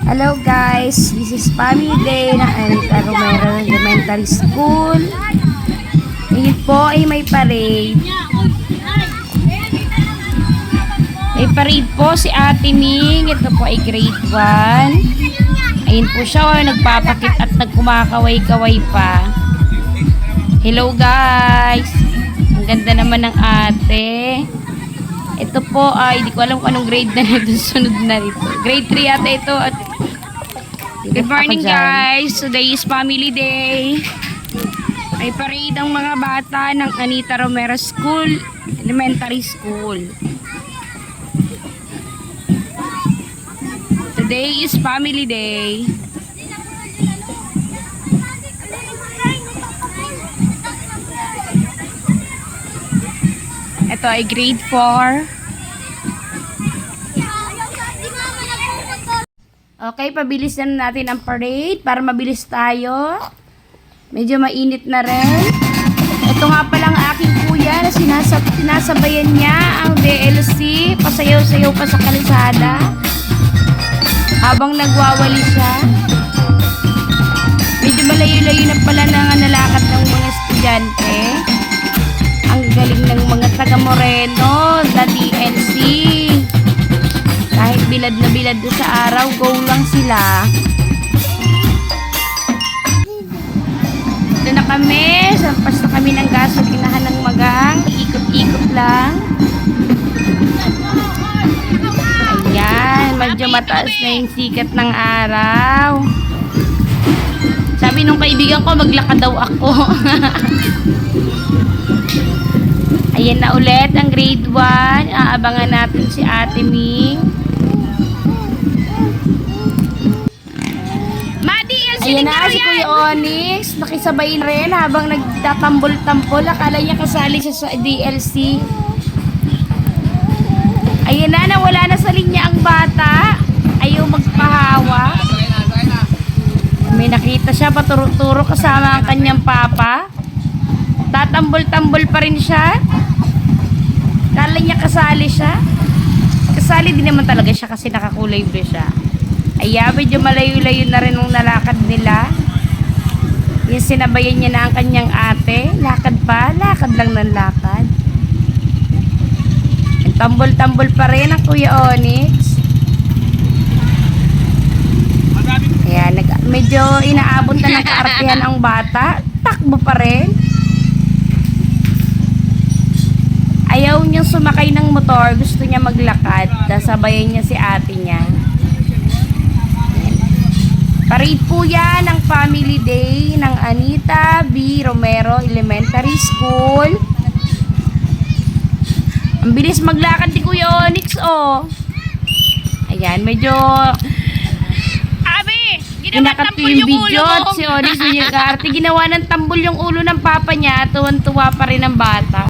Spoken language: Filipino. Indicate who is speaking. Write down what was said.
Speaker 1: Hello guys, this is family day ng Anita Romero Elementary School. Ngayon po ay may parade. May parade po si Ate Ming. Ito po ay grade 1. Ayun po siya, nagpapakit at nagkumakaway-kaway pa. Hello guys. Ang ganda naman ng ate. Ito po ay, hindi ko alam kung anong grade na nito. Sunod na rito. Grade 3 ata ito. At good morning guys. Today is family day. May parade ang mga bata ng Anita Romero School, Elementary School. Today is family day. Ito ay grade 4. Okay, pabilis na natin ang parade para mabilis tayo. Medyo mainit na rin. Ito nga pala ang aking kuya na sinasabayan niya ang DLC. Pasayaw-sayaw pa sa kalisada habang nagwawali siya. Medyo malayo-layo na pala nalakad ng mga estudyante. Ang galing ng mga taga Moreno na DNC. Kahit bilad na bilad sa araw, go lang sila. Ito na kami. Sampas na kami ng gasolinahan ng magang. Ikot-ikot lang. Ayan. Medyo mataas na yung sikat ng araw. Sabi nung kaibigan ko, maglakad daw ako. Ayan na ulit ang grade 1. Aabangan natin si Ate Ming. Ayan na si Kuya Onyx. Nakisabay rin habang nagtatambol-tambol. Akala niya kasali siya sa DLC. Ayan na, nawala na sa linya ang bata. Ayaw magpahawa. May nakita siya, paturo-turo kasama ang kanyang papa. Tatambol-tambol pa rin siya. Akala niya kasali siya. Kasali din naman talaga siya kasi nakakulay blue siya. Ayan, medyo malayo-layo na rin ang nalakad nila. Yung sinabayan niya na ang kanyang ate. Lakad pa, lakad lang ng lakad. Tambol-tambol pa rin ang Kuya Onyx. Ayan, medyo inaabot na ng kaartehan ang bata. Takbo pa rin. Ayaw niyang sumakay ng motor. Gusto niya maglakad. Sabayan niya si ate niya. Parade po yan ang family day ng Anita B. Romero Elementary School. Ang bilis maglakad ni Kuya Onyx, oh. Ayan, medyo kinakatu yung video at si Onyx ginawa ng tambol yung ulo ng papa niya. Tuwan-tuwa pa rin ang bata.